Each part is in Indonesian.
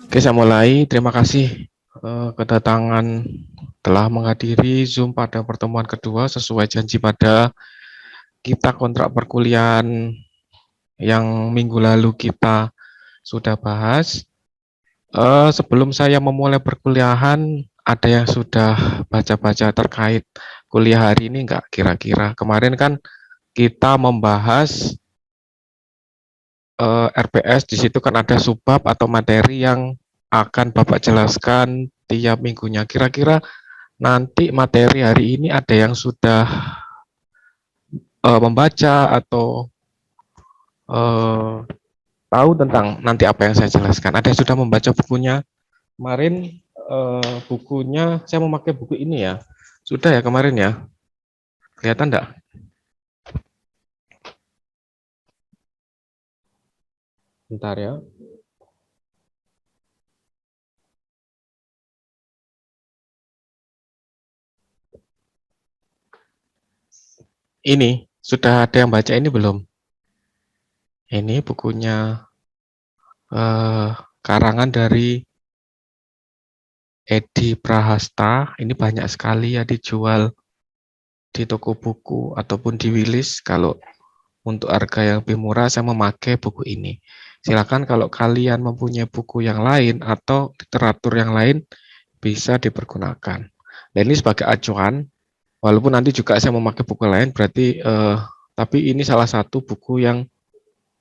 Oke, saya mulai. Terima kasih kedatangan telah menghadiri Zoom pada pertemuan kedua sesuai janji pada kita kontrak perkuliahan yang minggu lalu kita sudah bahas. Sebelum saya memulai perkuliahan, ada yang sudah baca-baca terkait kuliah hari ini enggak kira-kira? Kemarin kan kita membahas RPS, di situ kan ada subbab atau materi yang akan Bapak jelaskan tiap minggunya. Kira-kira nanti materi hari ini ada yang sudah membaca atau uh, tahu tentang nanti apa yang saya jelaskan? Ada yang sudah membaca bukunya? Kemarin bukunya saya memakai buku ini ya. Sudah ya kemarin ya? Kelihatan enggak? Bentar ya. Ini sudah ada yang baca ini belum? Ini bukunya karangan dari Edi Prahasta. Ini banyak sekali ya dijual di toko buku ataupun di Willis. Kalau untuk harga yang lebih murah saya memakai buku ini. Silakan kalau kalian mempunyai buku yang lain atau literatur yang lain bisa dipergunakan. Dan ini sebagai acuan, walaupun nanti juga saya memakai buku lain, berarti tapi ini salah satu buku yang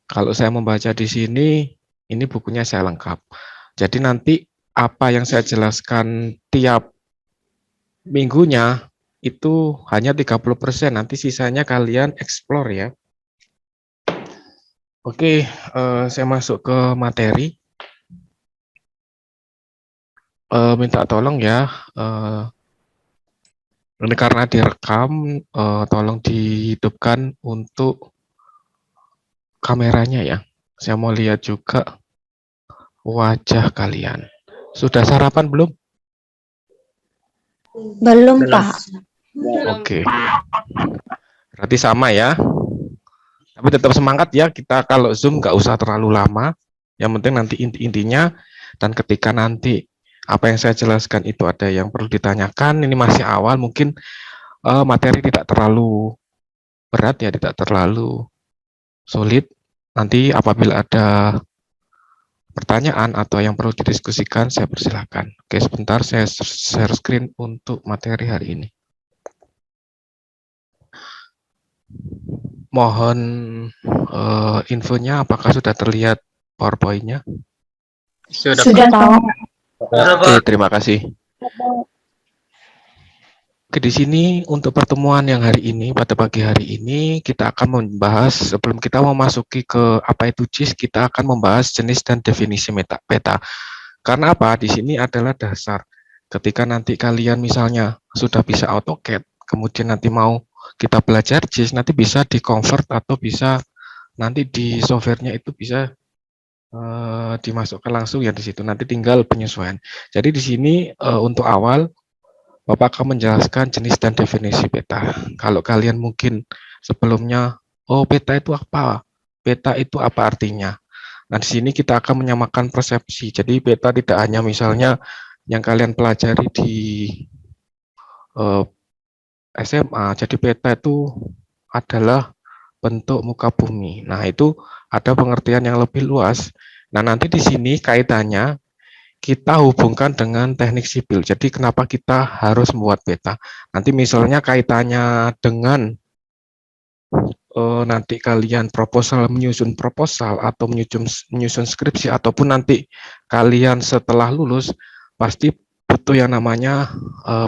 kalau saya membaca di sini, ini bukunya saya lengkap. Jadi nanti apa yang saya jelaskan tiap minggunya itu hanya 30%, nanti sisanya kalian explore ya. Oke, saya masuk ke materi. Minta tolong ya, ini karena direkam, tolong dihidupkan untuk kameranya ya. Saya mau lihat juga wajah kalian. Sudah sarapan belum? Belum, Pak. Oke, berarti sama ya. Tapi tetap semangat ya, kita kalau Zoom nggak usah terlalu lama. Yang penting nanti inti-intinya, dan ketika nanti apa yang saya jelaskan itu ada yang perlu ditanyakan, ini masih awal, mungkin materi tidak terlalu berat ya, tidak terlalu sulit. Nanti apabila ada pertanyaan atau yang perlu didiskusikan, saya persilahkan. Oke, sebentar saya share screen untuk materi hari ini. Mohon infonya apakah sudah terlihat PowerPoint-nya? Sudah tahu. Oke, terima kasih. Oke, di sini untuk pertemuan yang hari ini, pada pagi hari ini, kita akan membahas, sebelum kita memasuki ke apa itu JIS, kita akan membahas jenis dan definisi peta. Karena apa? Di sini adalah dasar. Ketika nanti kalian misalnya sudah bisa AutoCAD, kemudian nanti mau kita belajar JIS, nanti bisa di-convert atau bisa nanti di softwarenya itu bisa dimasukkan langsung ya di situ. Nanti tinggal penyesuaian. Jadi di sini untuk awal Bapak akan menjelaskan jenis dan definisi peta. Kalau kalian mungkin sebelumnya, oh peta itu apa? Peta itu apa artinya? Nah di sini kita akan menyamakan persepsi. Jadi peta tidak hanya misalnya yang kalian pelajari di SMA. Jadi peta itu adalah bentuk muka bumi. Nah itu ada pengertian yang lebih luas. Nah nanti di sini kaitannya kita hubungkan dengan teknik sipil. Jadi kenapa kita harus membuat peta? Nanti misalnya kaitannya dengan nanti kalian menyusun proposal atau menyusun skripsi ataupun nanti kalian setelah lulus pasti butuh yang namanya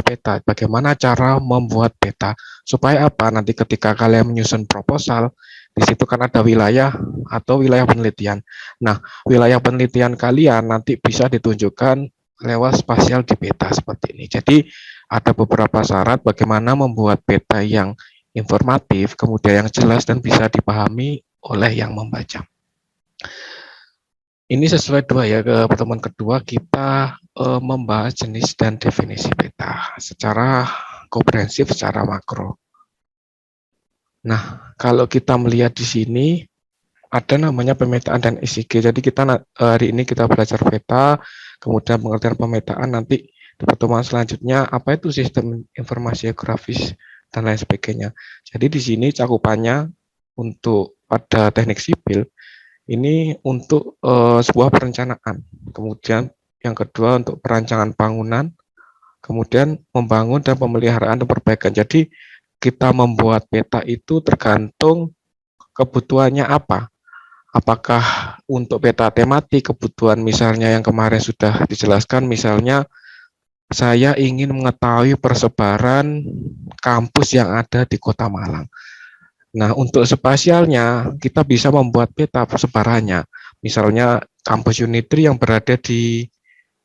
peta. Bagaimana cara membuat peta? Supaya apa? Nanti ketika kalian menyusun proposal, di situ kan ada wilayah atau wilayah penelitian. Nah, wilayah penelitian kalian nanti bisa ditunjukkan lewat spasial di peta seperti ini. Jadi ada beberapa syarat bagaimana membuat peta yang informatif, kemudian yang jelas dan bisa dipahami oleh yang membaca. Ini sesuai dua ya, ke pertemuan kedua kita membahas jenis dan definisi peta secara komprehensif, secara makro. Nah, kalau kita melihat di sini, ada namanya pemetaan dan SIG. Jadi kita hari ini kita belajar peta, kemudian pengertian pemetaan, nanti di pertemuan selanjutnya apa itu sistem informasi geografis dan lain sebagainya. Jadi di sini cakupannya untuk pada teknik sipil ini untuk sebuah perencanaan. Kemudian yang kedua untuk perancangan bangunan, kemudian membangun dan pemeliharaan dan perbaikan. Jadi kita membuat peta itu tergantung kebutuhannya apa. Apakah untuk peta tematik kebutuhan misalnya yang kemarin sudah dijelaskan, misalnya saya ingin mengetahui persebaran kampus yang ada di Kota Malang. Nah, untuk spasialnya kita bisa membuat peta persebarannya. Misalnya kampus Unitri yang berada di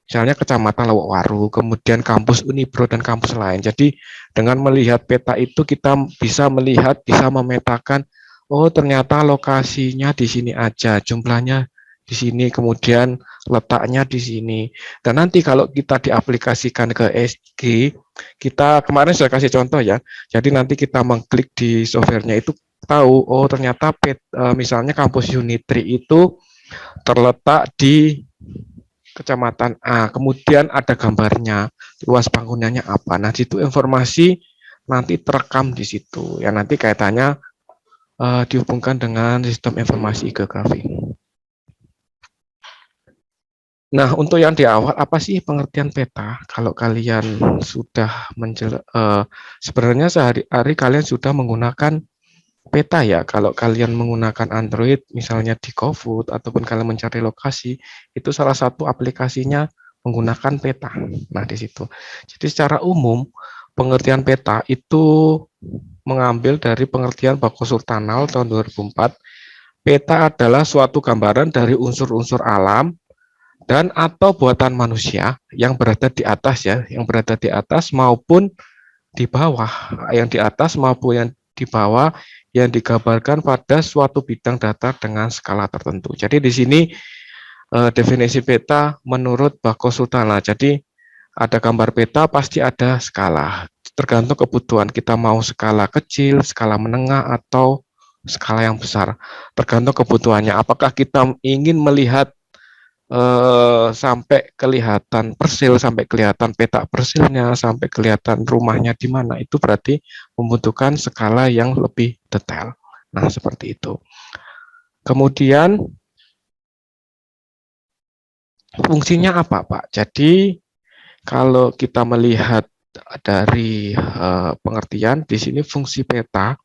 misalnya Kecamatan Lewokwaru, kemudian kampus Unibro dan kampus lain. Jadi dengan melihat peta itu kita bisa melihat, bisa memetakan, oh ternyata lokasinya di sini aja, jumlahnya di sini, kemudian letaknya di sini. Dan nanti kalau kita diaplikasikan ke SG, kita kemarin sudah kasih contoh ya. Jadi nanti kita mengklik di softwarenya itu tahu, oh ternyata misalnya kampus Unitri itu terletak di Kecamatan A, kemudian ada gambarnya, luas bangunannya apa. Nah, itu informasi nanti terekam di situ. Ya, nanti kaitannya dihubungkan dengan sistem informasi geografi. Nah, untuk yang di awal, apa sih pengertian peta? Kalau kalian sudah sebenarnya sehari-hari kalian sudah menggunakan peta ya. Kalau kalian menggunakan Android, misalnya di GoFood, ataupun kalian mencari lokasi, itu salah satu aplikasinya menggunakan peta. Nah, di situ. Jadi secara umum, pengertian peta itu mengambil dari pengertian Bako Sultanal tahun 2004. Peta adalah suatu gambaran dari unsur-unsur alam dan atau buatan manusia yang berada di atas ya, yang berada di atas maupun di bawah, yang di atas maupun yang di bawah yang digambarkan pada suatu bidang data dengan skala tertentu. Jadi di sini definisi peta menurut Bako Sultana. Jadi ada gambar peta pasti ada skala. Tergantung kebutuhan kita mau skala kecil, skala menengah atau skala yang besar. Tergantung kebutuhannya. Apakah kita ingin melihat sampai kelihatan persil, sampai kelihatan peta persilnya, sampai kelihatan rumahnya di mana, itu berarti membutuhkan skala yang lebih detail. Nah, seperti itu. Kemudian fungsinya apa, Pak? Jadi kalau kita melihat dari pengertian di sini fungsi peta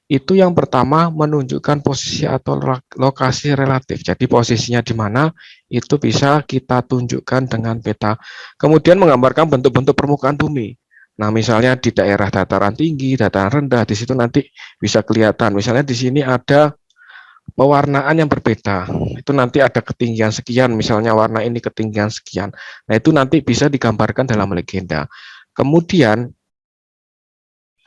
itu yang pertama menunjukkan posisi atau lokasi relatif. Jadi posisinya di mana itu bisa kita tunjukkan dengan peta. Kemudian menggambarkan bentuk-bentuk permukaan bumi. Nah, misalnya di daerah dataran tinggi, dataran rendah, di situ nanti bisa kelihatan. Misalnya di sini ada pewarnaan yang berbeda. Itu nanti ada ketinggian sekian, misalnya warna ini ketinggian sekian. Nah, itu nanti bisa digambarkan dalam legenda. Kemudian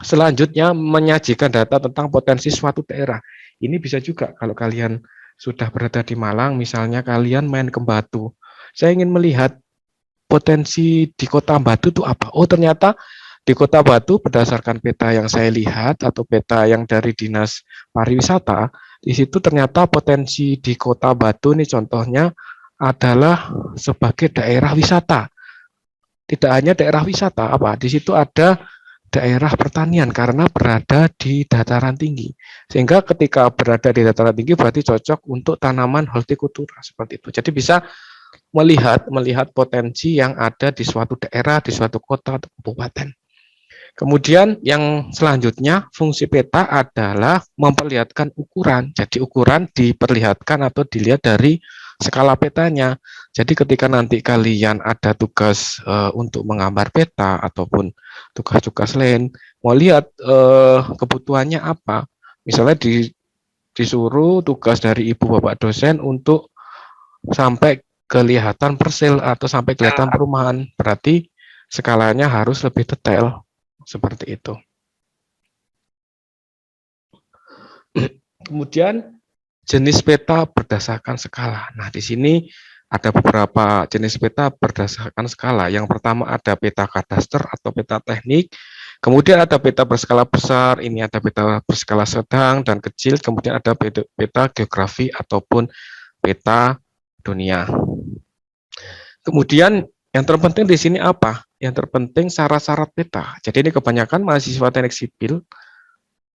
selanjutnya menyajikan data tentang potensi suatu daerah. Ini bisa juga kalau kalian sudah berada di Malang, misalnya kalian main ke Batu. Saya ingin melihat potensi di Kota Batu itu apa. Oh, ternyata di Kota Batu berdasarkan peta yang saya lihat atau peta yang dari Dinas Pariwisata, di situ ternyata potensi di Kota Batu ini contohnya adalah sebagai daerah wisata. Tidak hanya daerah wisata, apa? Di situ ada daerah pertanian karena berada di dataran tinggi. Sehingga ketika berada di dataran tinggi berarti cocok untuk tanaman hortikultura seperti itu. Jadi bisa melihat potensi yang ada di suatu daerah, di suatu kota atau kabupaten. Kemudian yang selanjutnya fungsi peta adalah memperlihatkan ukuran. Jadi ukuran diperlihatkan atau dilihat dari skala petanya. Jadi ketika nanti kalian ada tugas untuk menggambar peta ataupun tugas-tugas lain, mau lihat kebutuhannya apa. Misalnya disuruh tugas dari ibu bapak dosen untuk sampai kelihatan persil atau sampai kelihatan perumahan, berarti skalanya harus lebih detail seperti itu. Kemudian jenis peta berdasarkan skala. Nah, di sini ada beberapa jenis peta berdasarkan skala. Yang pertama ada peta kadaster atau peta teknik, Kemudian ada peta berskala besar, ini ada peta berskala sedang dan kecil, kemudian ada peta geografi ataupun peta dunia. Kemudian yang terpenting di sini apa? Yang terpenting syarat-syarat peta. Jadi ini kebanyakan mahasiswa teknik sipil,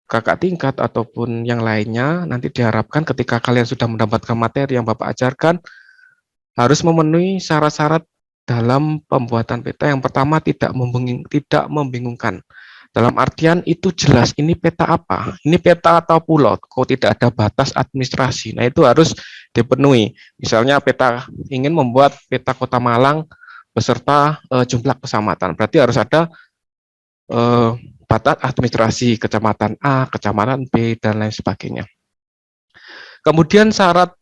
kakak tingkat ataupun yang lainnya nanti diharapkan ketika kalian sudah mendapatkan materi yang Bapak ajarkan harus memenuhi syarat-syarat dalam pembuatan peta. Yang pertama tidak membingungkan. Dalam artian itu jelas ini peta apa, ini peta atau pulau, kok tidak ada batas administrasi. Nah itu harus dipenuhi. Misalnya peta ingin membuat peta Kota Malang beserta jumlah kecamatan, berarti harus ada batas administrasi kecamatan A, kecamatan B dan lain sebagainya. Kemudian syarat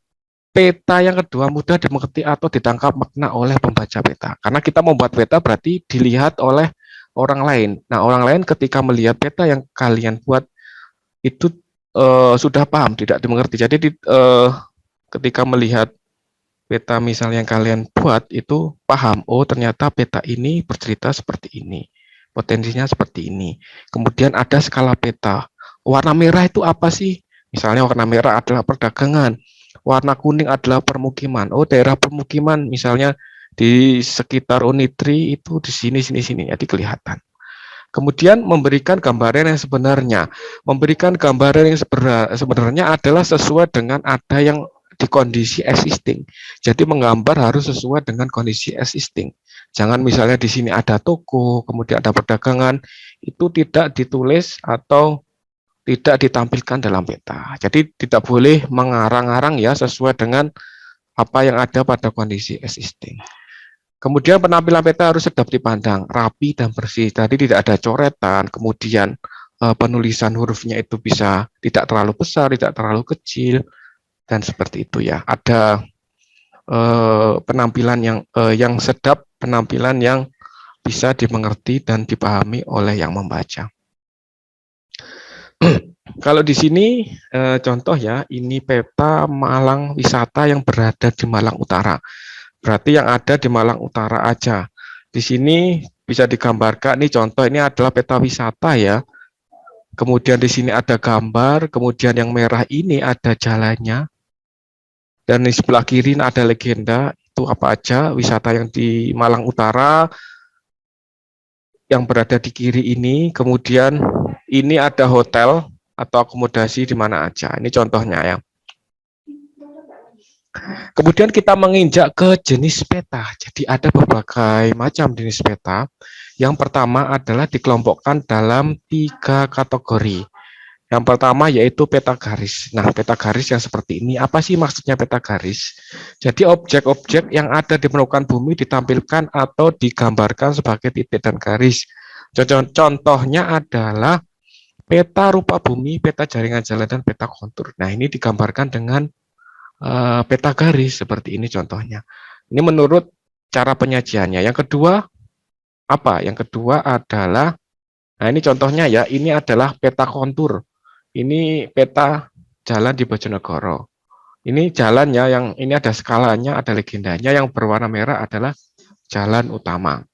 peta yang kedua mudah dimengerti atau ditangkap makna oleh pembaca peta. Karena kita membuat peta berarti dilihat oleh orang lain. Nah, orang lain ketika melihat peta yang kalian buat itu sudah paham, tidak dimengerti. Jadi ketika melihat peta misalnya yang kalian buat itu paham, oh ternyata peta ini bercerita seperti ini, potensinya seperti ini. Kemudian ada skala peta. Warna merah itu apa sih? Misalnya warna merah adalah perdagangan, warna kuning adalah permukiman. Oh, daerah permukiman misalnya di sekitar Unitri itu di sini, jadi kelihatan. Kemudian memberikan gambaran yang sebenarnya. Memberikan gambaran yang sebenarnya adalah sesuai dengan ada yang di kondisi existing. Jadi menggambar harus sesuai dengan kondisi existing. Jangan misalnya di sini ada toko, kemudian ada perdagangan, itu tidak ditulis atau tidak ditampilkan dalam peta. Jadi tidak boleh mengarang-arang ya sesuai dengan apa yang ada pada kondisi existing. Kemudian penampilan peta harus sedap dipandang, rapi dan bersih. Tadi tidak ada coretan, kemudian penulisan hurufnya itu bisa tidak terlalu besar, tidak terlalu kecil, dan seperti itu ya. Ada penampilan yang sedap, penampilan yang bisa dimengerti dan dipahami oleh yang membaca. Kalau di sini contoh ya, ini peta Malang wisata yang berada di Malang Utara. Berarti yang ada di Malang Utara aja. Di sini bisa digambarkan, ini contoh, ini adalah peta wisata ya. Kemudian di sini ada gambar, kemudian yang merah ini ada jalannya. Dan di sebelah kiri ada legenda, itu apa aja, wisata yang di Malang Utara, yang berada di kiri ini. Kemudian ini ada hotel atau akomodasi di mana aja. Ini contohnya ya. Kemudian kita menginjak ke jenis peta. Jadi ada berbagai macam jenis peta. Yang pertama adalah dikelompokkan dalam 3 kategori. Yang pertama yaitu peta garis. Nah, peta garis yang seperti ini, apa sih maksudnya peta garis? Jadi objek-objek yang ada di permukaan bumi ditampilkan atau digambarkan sebagai titik dan garis. Contohnya adalah peta rupa bumi, peta jaringan jalan, dan peta kontur. Nah, ini digambarkan dengan peta garis seperti ini contohnya. Ini menurut cara penyajiannya. Yang kedua apa? Yang kedua adalah, nah ini contohnya ya, ini adalah peta kontur. Ini peta jalan di Bojonegoro. Ini jalannya yang ini ada skalanya, ada legendanya. Yang berwarna merah adalah jalan utama.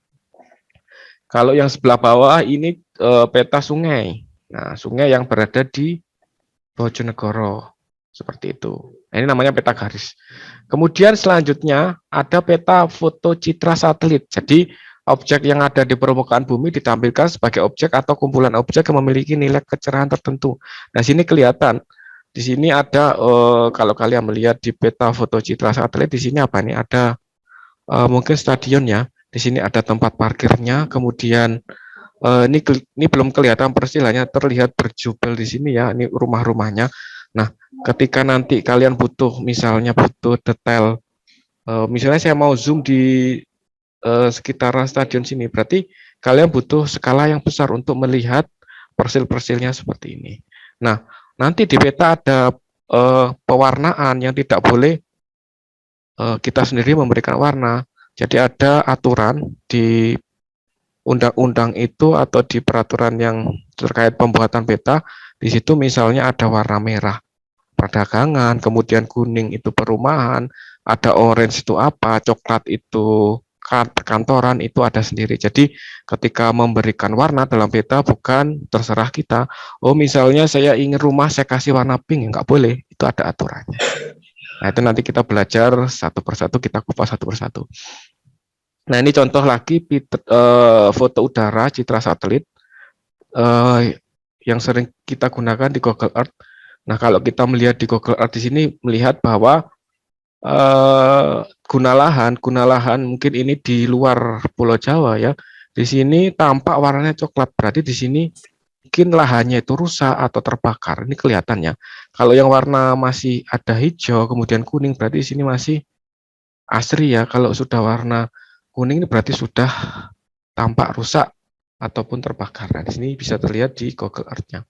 Kalau yang sebelah bawah ini peta sungai. Nah, sungai yang berada di Bojonegoro. Seperti itu. Nah, ini namanya peta garis. Kemudian selanjutnya ada peta foto citra satelit. Jadi objek yang ada di permukaan bumi ditampilkan sebagai objek atau kumpulan objek yang memiliki nilai kecerahan tertentu. Nah, sini kelihatan. Di sini ada kalau kalian melihat di peta foto citra satelit, di sini apa nih? Ada mungkin stadion ya. Di sini ada tempat parkirnya. Kemudian ini belum kelihatan persis, hanya terlihat berjubel di sini ya. Ini rumah-rumahnya. Nah, ketika nanti kalian misalnya butuh detail, misalnya saya mau zoom di sekitaran stadion sini, berarti kalian butuh skala yang besar untuk melihat persil-persilnya seperti ini. Nah, nanti di peta ada pewarnaan yang tidak boleh kita sendiri memberikan warna. Jadi ada aturan di undang-undang itu atau di peraturan yang terkait pembuatan peta. Di situ misalnya ada warna merah perdagangan, kemudian kuning itu perumahan, ada orange itu apa, coklat itu perkantoran itu ada sendiri. Jadi ketika memberikan warna dalam peta bukan terserah kita. Oh misalnya saya ingin rumah saya kasih warna pink, nggak boleh. Itu ada aturannya. Nah itu nanti kita belajar satu persatu, kita kupas satu persatu. Nah ini contoh lagi foto udara citra satelit yang sering kita gunakan di Google Earth. Nah kalau kita melihat di Google Earth di sini melihat bahwa guna lahan mungkin ini di luar Pulau Jawa ya. Di sini tampak warnanya coklat, berarti di sini mungkin lahannya itu rusak atau terbakar. Ini kelihatannya. Kalau yang warna masih ada hijau kemudian kuning berarti di sini masih asri ya. Kalau sudah warna kuning ini berarti sudah tampak rusak ataupun terbakar. Nah, di sini bisa terlihat di Google Earth-nya.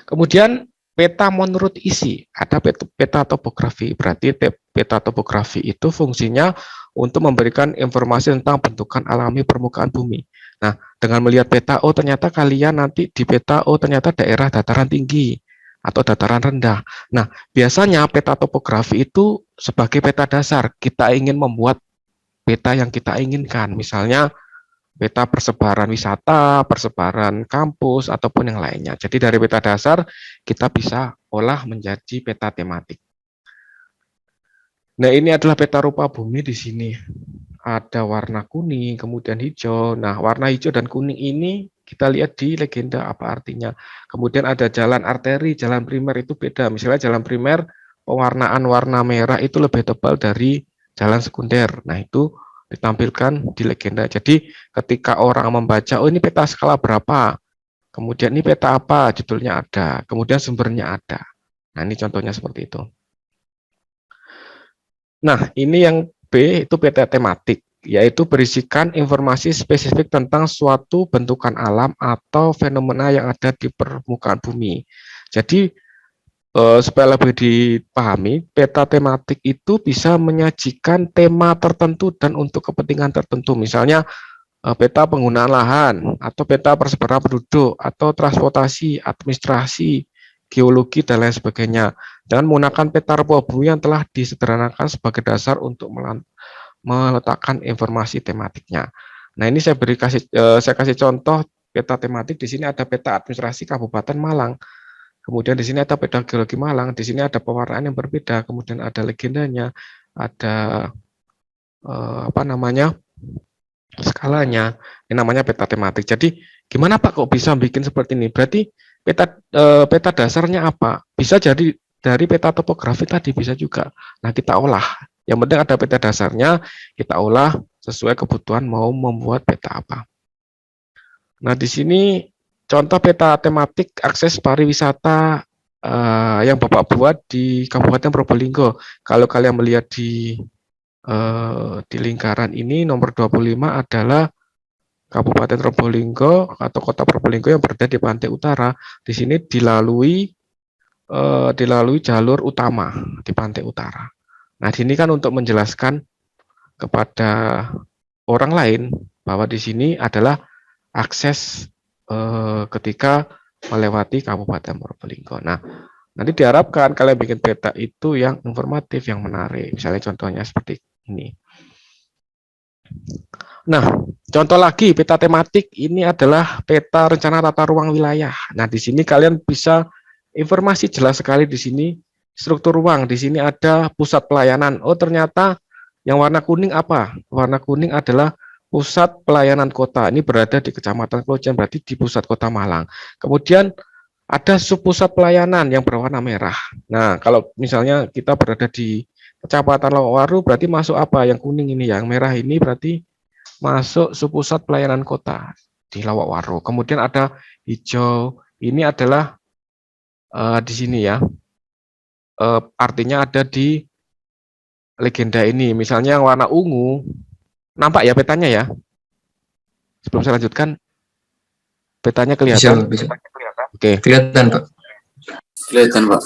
Kemudian peta menurut isi, ada peta topografi. Berarti peta topografi itu fungsinya untuk memberikan informasi tentang bentukan alami permukaan bumi. Nah, dengan melihat peta, oh ternyata kalian nanti di peta, oh ternyata daerah dataran tinggi atau dataran rendah. Nah, biasanya peta topografi itu sebagai peta dasar. Kita ingin membuat peta yang kita inginkan. Misalnya, peta persebaran wisata, persebaran kampus, ataupun yang lainnya. Jadi dari peta dasar, kita bisa olah menjadi peta tematik. Nah, ini adalah peta rupa bumi di sini. Ada warna kuning, kemudian hijau. Nah, warna hijau dan kuning ini kita lihat di legenda apa artinya. Kemudian ada jalan arteri, jalan primer itu beda. Misalnya jalan primer, pewarnaan warna merah itu lebih tebal dari jalan sekunder. Nah, itu ditampilkan di legenda. Jadi ketika orang membaca, oh ini peta skala berapa, kemudian ini peta apa, judulnya ada, kemudian sumbernya ada. Nah ini contohnya seperti itu. Nah ini yang B itu peta tematik, yaitu berisikan informasi spesifik tentang suatu bentukan alam atau fenomena yang ada di permukaan bumi. Jadi supaya lebih dipahami, peta tematik itu bisa menyajikan tema tertentu dan untuk kepentingan tertentu. Misalnya peta penggunaan lahan, atau peta persebaran penduduk, atau transportasi, administrasi, geologi, dan lain sebagainya. Dengan menggunakan peta rupa bumi yang telah disederhanakan sebagai dasar untuk meletakkan informasi tematiknya. Nah ini saya kasih contoh peta tematik. Di sini ada peta administrasi Kabupaten Malang. Kemudian di sini ada peta geologi Malang, di sini ada pewarnaan yang berbeda, kemudian ada legendanya, ada skalanya, ini namanya peta tematik. Jadi gimana Pak kok bisa bikin seperti ini? Berarti peta dasarnya apa? Bisa jadi dari peta topografi tadi, bisa juga. Nah kita olah. Yang penting ada peta dasarnya, kita olah sesuai kebutuhan mau membuat peta apa. Nah di sini contoh peta tematik akses pariwisata yang Bapak buat di Kabupaten Probolinggo. Kalau kalian melihat di lingkaran ini nomor 25 adalah Kabupaten Probolinggo atau Kota Probolinggo yang berada di pantai utara. Di sini dilalui jalur utama di pantai utara. Nah, di sini kan untuk menjelaskan kepada orang lain bahwa di sini adalah akses ketika melewati Kabupaten Probolinggo. Nah, nanti diharapkan kalian bikin peta itu yang informatif, yang menarik. Misalnya contohnya seperti ini. Nah, contoh lagi peta tematik ini adalah peta rencana tata ruang wilayah. Nah, di sini kalian bisa informasi jelas sekali di sini struktur ruang. Di sini ada pusat pelayanan. Oh, ternyata yang warna kuning apa? Warna kuning adalah pusat pelayanan kota. Ini berada di Kecamatan Klojen, berarti di pusat kota Malang. Kemudian ada subpusat pelayanan yang berwarna merah. Nah, kalau misalnya kita berada di Kecamatan Lowawaru, berarti masuk apa? Yang kuning ini, yang merah ini berarti masuk subpusat pelayanan kota di Lowawaru. Kemudian ada hijau, ini adalah di sini ya, artinya ada di legenda ini. Misalnya yang warna ungu, nampak ya petanya ya? Sebelum saya lanjutkan, petanya kelihatan? Bisa. Oke. Kelihatan, Pak. Kelihatan, Pak.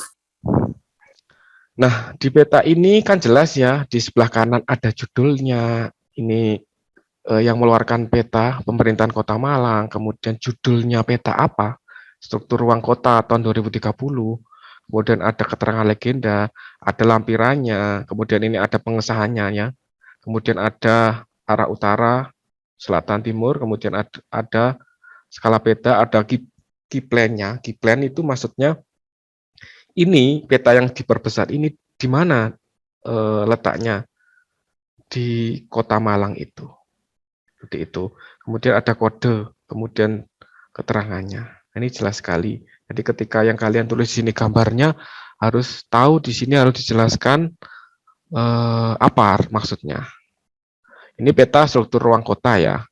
Nah, di peta ini kan jelas ya, di sebelah kanan ada judulnya, ini yang mengeluarkan peta pemerintahan Kota Malang, kemudian judulnya peta apa, struktur ruang kota tahun 2030, kemudian ada keterangan legenda, ada lampirannya, kemudian ini ada pengesahannya ya. Kemudian ada arah utara, selatan, timur, kemudian ada skala peta, ada key plan-nya. Key plan itu maksudnya ini peta yang diperbesar ini di mana letaknya di Kota Malang itu. Seperti itu. Kemudian ada kode, kemudian keterangannya. Ini jelas sekali. Jadi ketika yang kalian tulis di sini gambarnya harus tahu di sini harus dijelaskan apa maksudnya. Ini peta struktur ruang kota ya.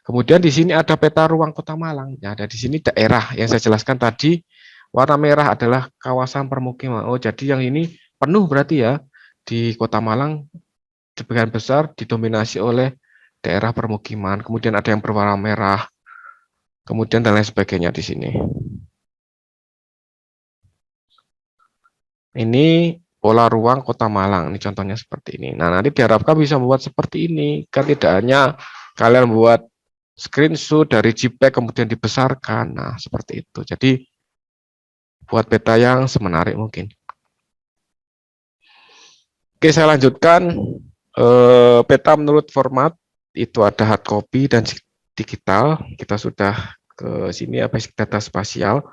Kemudian di sini ada peta ruang Kota Malang. Ya, ada di sini daerah yang saya jelaskan tadi. Warna merah adalah kawasan permukiman. Oh, jadi yang ini penuh berarti ya. Di Kota Malang sebagian besar didominasi oleh daerah permukiman. Kemudian ada yang berwarna merah. Kemudian dan lain sebagainya di sini. Ini pola ruang Kota Malang. Ini contohnya seperti ini. Nah, nanti diharapkan bisa membuat seperti ini. Kan tidak hanya kalian buat screenshot dari JPEG kemudian dibesarkan. Nah, seperti itu. Jadi buat peta yang semenarik mungkin. Oke, saya lanjutkan. Peta menurut format itu ada hard copy dan digital. Kita sudah ke sini ya, basic data spasial.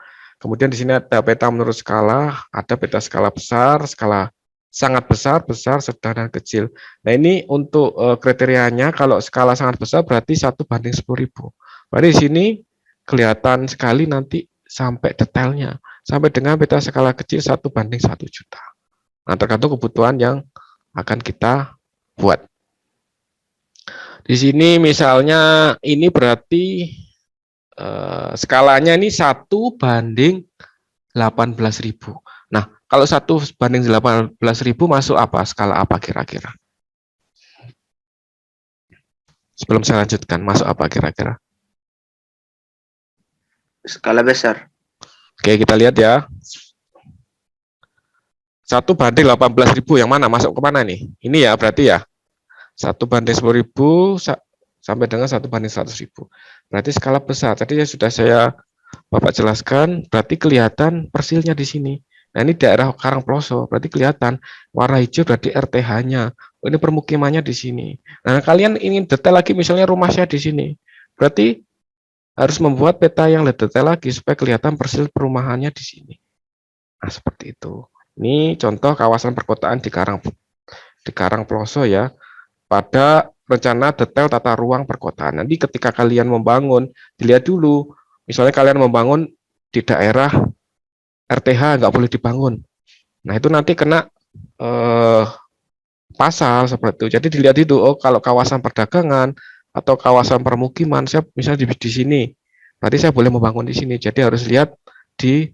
Kemudian di sini ada peta menurut skala, ada peta skala besar, skala sangat besar, besar, sedang, dan kecil. Nah, ini untuk kriterianya, kalau skala sangat besar berarti 1:10.000. Berarti di sini kelihatan sekali nanti sampai detailnya. Sampai dengan peta skala kecil 1:1 juta. Nah, tergantung kebutuhan yang akan kita buat. Di sini misalnya ini berarti skalanya ini 1:18.000. Nah, kalau 1:18.000 masuk apa? Skala apa kira-kira? Sebelum saya lanjutkan, masuk apa kira-kira? Skala besar. Oke, kita lihat ya. 1:18.000 yang mana? Masuk ke mana nih? Ini ya berarti ya. 1:10.000 sampai dengan 1:100.000. Berarti skala besar. Tadi ya sudah Bapak jelaskan, berarti kelihatan persilnya di sini. Nah, ini daerah Karangploso, berarti kelihatan warna hijau berarti RTH-nya. Ini permukimannya di sini. Nah, kalian ingin detail lagi misalnya rumah saya di sini. Berarti harus membuat peta yang lebih detail lagi supaya kelihatan persil perumahannya di sini. Nah, seperti itu. Ini contoh kawasan perkotaan di Karangploso ya. Pada rencana detail tata ruang perkotaan. Nanti ketika kalian membangun, dilihat dulu. Misalnya kalian membangun di daerah RTH nggak boleh dibangun. Nah, itu nanti kena pasal seperti itu. Jadi dilihat itu, oh kalau kawasan perdagangan atau kawasan permukiman, saya misalnya di sini, berarti saya boleh membangun di sini. Jadi harus lihat di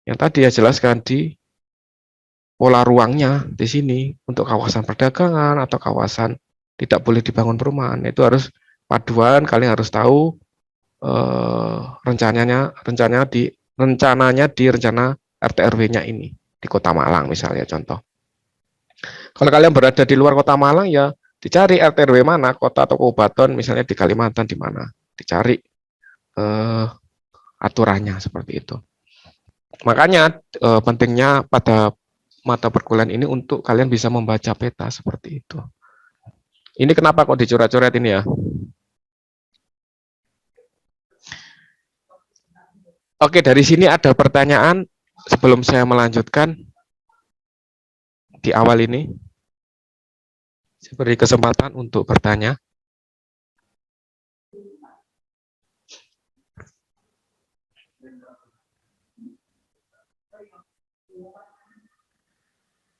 yang tadi ya jelaskan di pola ruangnya di sini untuk kawasan perdagangan atau kawasan tidak boleh dibangun perumahan. Itu harus paduan, kalian harus tahu rencananya di rencana RT RW-nya ini di Kota Malang misalnya contoh. Kalau kalian berada di luar Kota Malang ya dicari RT RW mana, kota atau kabupaten misalnya di Kalimantan di mana, dicari aturannya seperti itu. Makanya pentingnya pada mata perkuliahan ini untuk kalian bisa membaca peta seperti itu. Ini kenapa kok dicoret-coret ini ya? Oke, dari sini ada pertanyaan sebelum saya melanjutkan di awal ini. Saya beri kesempatan untuk bertanya.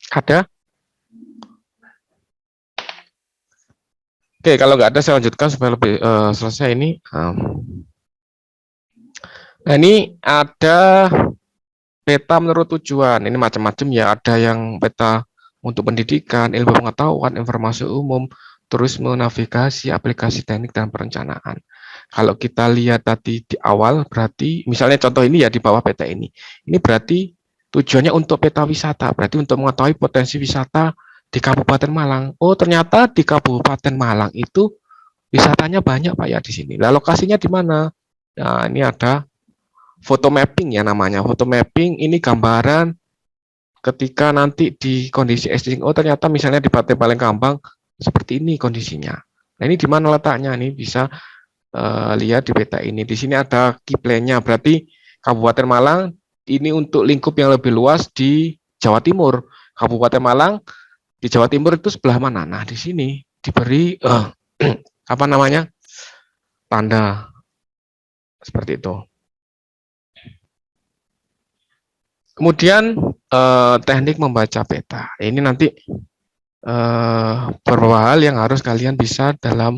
Ada? Oke, kalau nggak ada saya lanjutkan supaya lebih selesai ini. Nah, ini ada peta menurut tujuan. Ini macam-macam ya. Ada yang peta untuk pendidikan, ilmu pengetahuan, informasi umum, turisme, navigasi, aplikasi teknik, dan perencanaan. Kalau kita lihat tadi di awal, berarti misalnya contoh ini ya di bawah peta ini. Ini berarti tujuannya untuk peta wisata. Berarti untuk mengetahui potensi wisata di Kabupaten Malang. Oh, ternyata di Kabupaten Malang itu wisatanya banyak Pak ya di sini. Lah lokasinya di mana? Nah, ini ada foto mapping ya namanya. Foto mapping ini gambaran ketika nanti di kondisi existing, oh ternyata misalnya di Pantai Paling Kambang seperti ini kondisinya. Nah ini di mana letaknya? Ini bisa lihat di peta ini. Di sini ada key plan-nya, berarti Kabupaten Malang ini untuk lingkup yang lebih luas di Jawa Timur. Kabupaten Malang di Jawa Timur itu sebelah mana? Nah di sini diberi apa namanya, tanda seperti itu. Kemudian teknik membaca peta. Ini nanti beberapa hal yang harus kalian bisa dalam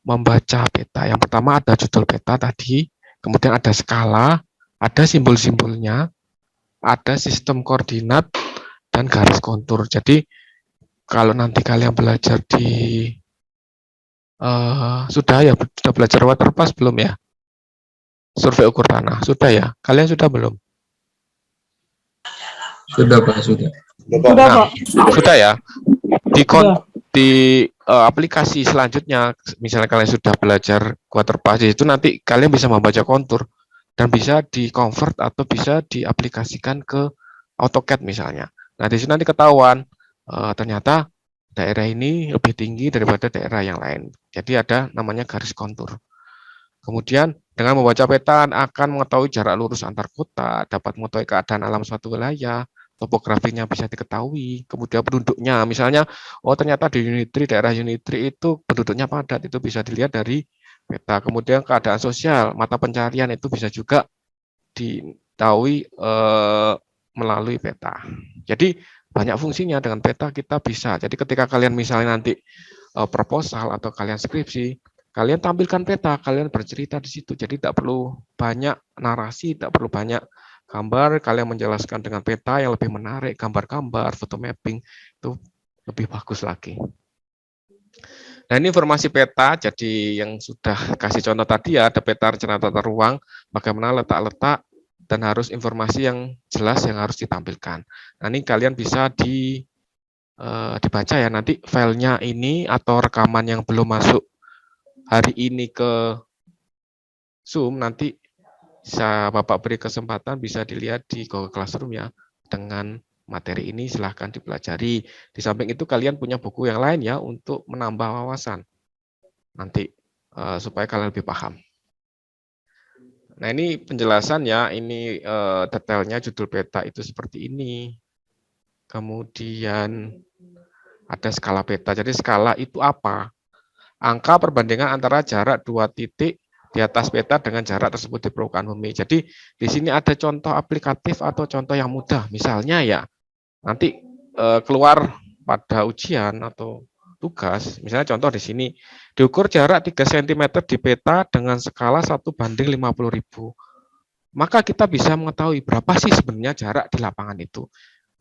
membaca peta. Yang pertama ada judul peta tadi, kemudian ada skala, ada simbol-simbolnya, ada sistem koordinat, dan garis kontur. Jadi kalau nanti kalian belajar di sudah belajar waterpass belum ya? Survei ukur tanah sudah ya? Kalian sudah belum? Sudah Pak, sudah. Nah, sudah ya. Di aplikasi selanjutnya, misalnya kalian sudah belajar waterpass, itu nanti kalian bisa membaca kontur dan bisa di-convert atau bisa diaplikasikan ke AutoCAD misalnya. Nah, di sini nanti ketahuan ternyata daerah ini lebih tinggi daripada daerah yang lain. Jadi ada namanya garis kontur. Kemudian dengan membaca peta akan mengetahui jarak lurus antar kota, dapat mengetahui keadaan alam suatu wilayah, topografinya bisa diketahui, kemudian penduduknya, misalnya, oh ternyata di Unit 3, daerah Unit 3 itu penduduknya padat, itu bisa dilihat dari peta. Kemudian keadaan sosial, mata pencarian itu bisa juga diketahui melalui peta. Jadi banyak fungsinya dengan peta kita bisa. Jadi ketika kalian misalnya nanti proposal atau kalian skripsi, kalian tampilkan peta, kalian bercerita di situ. Jadi tidak perlu banyak narasi, tidak perlu banyak gambar, kalian menjelaskan dengan peta yang lebih menarik, gambar-gambar, foto mapping, itu lebih bagus lagi. Nah ini informasi peta, jadi yang sudah kasih contoh tadi ya, ada peta rencana tata ruang, bagaimana letak-letak, dan harus informasi yang jelas yang harus ditampilkan. Nah ini kalian bisa dibaca ya, nanti filenya ini atau rekaman yang belum masuk hari ini ke Zoom, nanti bisa Bapak beri kesempatan bisa dilihat di Google Classroom ya. Dengan materi ini silahkan dipelajari. Di samping itu kalian punya buku yang lain ya untuk menambah wawasan nanti supaya kalian lebih paham. Nah ini penjelasan ya, ini detailnya judul peta itu seperti ini. Kemudian ada skala peta. Jadi skala itu apa? Angka perbandingan antara jarak dua titik di atas peta dengan jarak tersebut di permukaan bumi. Jadi di sini ada contoh aplikatif atau contoh yang mudah. Misalnya ya nanti keluar pada ujian atau tugas. Misalnya contoh di sini diukur jarak 3 cm di peta dengan skala 1/50.000. Maka kita bisa mengetahui berapa sih sebenarnya jarak di lapangan itu.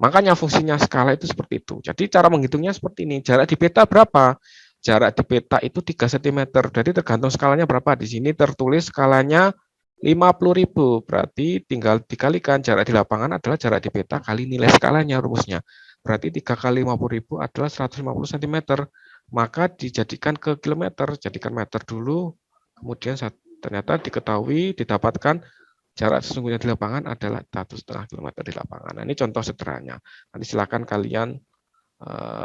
Makanya fungsinya skala itu seperti itu. Jadi cara menghitungnya seperti ini. Jarak di peta berapa? Jarak di peta itu 3 cm. Jadi tergantung skalanya berapa. Di sini tertulis skalanya 50.000. Berarti tinggal dikalikan jarak di lapangan adalah jarak di peta kali nilai skalanya rumusnya. Berarti 3 kali 50.000 adalah 150 cm. Maka dijadikan ke kilometer. Jadikan meter dulu. Kemudian ternyata diketahui, didapatkan jarak sesungguhnya di lapangan adalah 1,5 km di lapangan. Nah, ini contoh sederhananya. Nanti silakan kalian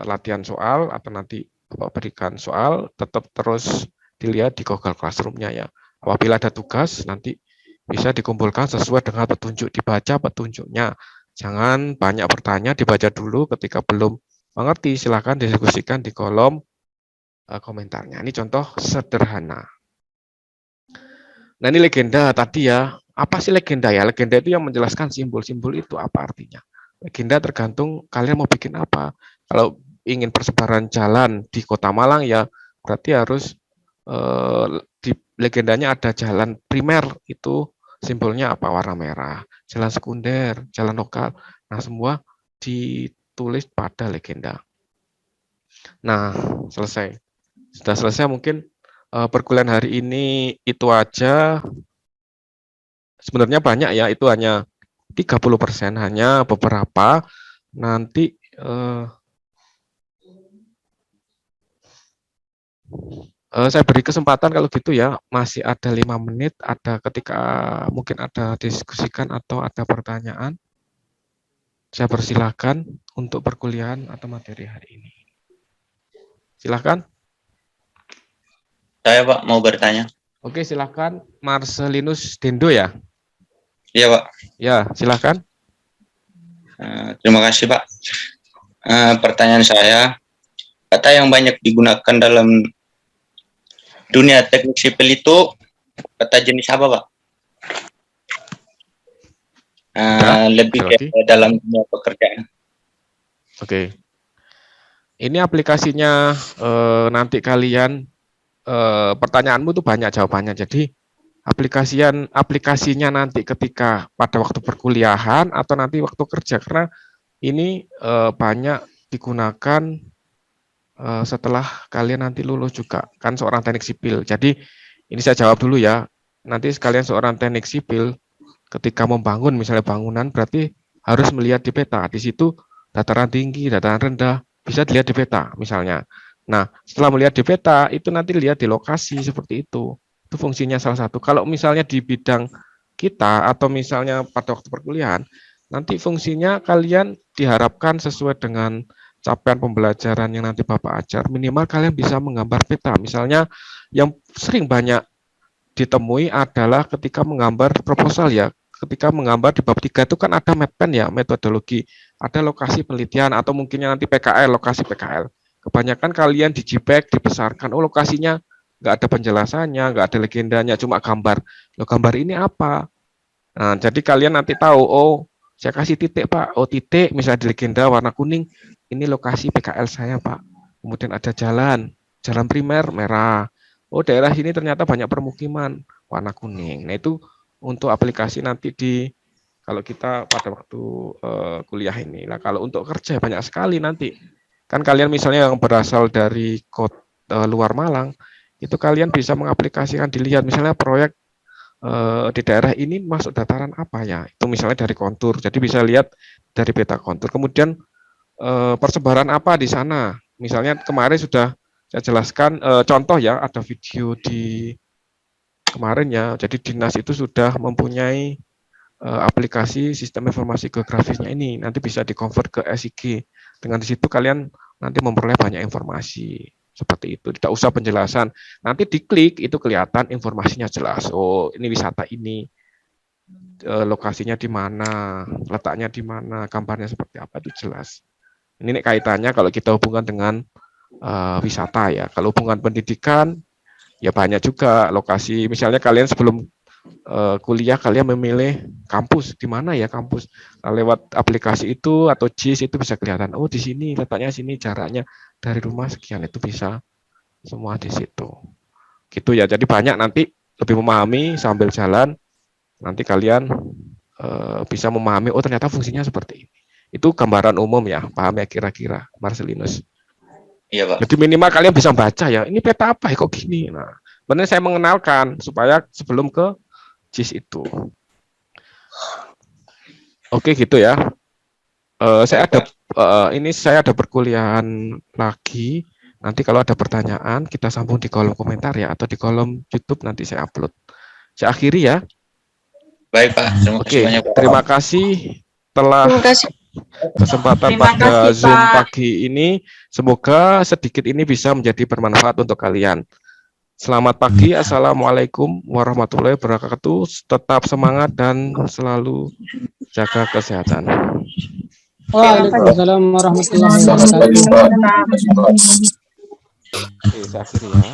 latihan soal atau nanti berikan soal, tetap terus dilihat di Google Classroom-nya ya. Apabila ada tugas, nanti bisa dikumpulkan sesuai dengan petunjuk, dibaca petunjuknya. Jangan banyak bertanya, dibaca dulu, ketika belum mengerti, silakan diskusikan di kolom komentarnya. Ini contoh sederhana. Nah ini legenda tadi ya. Apa sih legenda ya? Legenda itu yang menjelaskan simbol-simbol itu apa artinya. Legenda tergantung kalian mau bikin apa. Kalau ingin persebaran jalan di Kota Malang ya berarti harus di legendanya ada jalan primer itu simbolnya apa, warna merah. Jalan sekunder, jalan lokal. Nah semua ditulis pada legenda. Nah selesai. Sudah selesai mungkin perkuliahan hari ini itu aja. Sebenarnya banyak ya, itu hanya 30%, hanya beberapa. Nanti saya beri kesempatan kalau gitu ya, masih ada 5 menit, ada ketika mungkin ada diskusikan atau ada pertanyaan. Saya persilahkan untuk perkuliahan atau materi hari ini. Silahkan. Saya Pak mau bertanya. Oke, silahkan Marcelinus Dendo ya. Iya Pak. Ya, silahkan. Terima kasih Pak. Pertanyaan saya, kata yang banyak digunakan dalam dunia teknik sipil itu kata jenis apa Pak? Lebih ke dalam dunia pekerjaan. Oke. Ini aplikasinya nanti kalian pertanyaanmu itu banyak jawabannya. Jadi aplikasinya nanti ketika pada waktu perkuliahan atau nanti waktu kerja, karena ini banyak digunakan setelah kalian nanti lulus juga kan seorang teknik sipil. Jadi ini saya jawab dulu ya. Nanti sekalian seorang teknik sipil ketika membangun misalnya bangunan berarti harus melihat di peta. Di situ dataran tinggi, dataran rendah bisa dilihat di peta misalnya. Nah, setelah melihat di peta itu nanti lihat di lokasi seperti itu. Itu fungsinya salah satu. Kalau misalnya di bidang kita atau misalnya pada waktu perkuliahan, nanti fungsinya kalian diharapkan sesuai dengan capaian pembelajaran yang nanti Bapak ajar. Minimal kalian bisa menggambar peta. Misalnya yang sering banyak ditemui adalah ketika menggambar proposal ya. Ketika menggambar di bab 3 itu kan ada MEPPEN ya, metodologi. Ada lokasi penelitian atau mungkinnya nanti PKL, lokasi PKL. Kebanyakan kalian di JPEG dibesarkan, oh lokasinya nggak ada penjelasannya, nggak ada legendanya, cuma gambar. Loh gambar ini apa? Nah, jadi kalian nanti tahu, oh saya kasih titik Pak, oh titik misalnya di legenda warna kuning, ini lokasi PKL saya Pak. Kemudian ada jalan primer merah. Oh daerah sini ternyata banyak permukiman warna kuning. Nah itu untuk aplikasi nanti kalau kita pada waktu kuliah ini. Nah kalau untuk kerja banyak sekali nanti. Kan kalian misalnya yang berasal dari luar Malang, itu kalian bisa mengaplikasikan dilihat misalnya proyek di daerah ini masuk dataran apa ya. Itu misalnya dari kontur. Jadi bisa lihat dari peta kontur. Kemudian persebaran apa di sana. Misalnya kemarin sudah saya jelaskan contoh ya, ada video di kemarin ya. Jadi dinas itu sudah mempunyai aplikasi sistem informasi geografisnya ini. Nanti bisa di-convert ke SIG. Dengan di situ kalian nanti memperoleh banyak informasi seperti itu. Tidak usah penjelasan. Nanti diklik itu kelihatan informasinya jelas. Oh, ini wisata ini. Lokasinya di mana, letaknya di mana, gambarnya seperti apa itu jelas. Ini kaitannya kalau kita hubungkan dengan wisata ya. Kalau hubungan pendidikan ya banyak juga lokasi. Misalnya kalian sebelum kuliah kalian memilih kampus di mana ya kampus. Nah, lewat aplikasi itu atau JIS itu bisa kelihatan. Oh di sini letaknya sini, jaraknya dari rumah sekian, itu bisa semua di situ. Gitu ya. Jadi banyak nanti lebih memahami sambil jalan. Nanti kalian bisa memahami. Oh ternyata fungsinya seperti ini. Itu gambaran umum ya. Paham ya kira-kira Marcelinus? Iya Pak. Jadi minimal kalian bisa baca ya, ini peta apa ya kok gini. Nah, benar saya mengenalkan supaya sebelum ke JIS itu. Oke gitu ya. Saya ada perkuliahan lagi. Nanti kalau ada pertanyaan kita sambung di kolom komentar ya atau di kolom YouTube nanti saya upload. Saya akhiri ya. Baik Pak. Terima kasih telah kesempatan pada Zoom pagi ini. Semoga sedikit ini bisa menjadi bermanfaat untuk kalian. Selamat pagi, Assalamualaikum warahmatullahi wabarakatuh. Tetap semangat dan selalu jaga kesehatan. Waalaikumsalam warahmatullahi wabarakatuh. Oke, saya akhiri ya.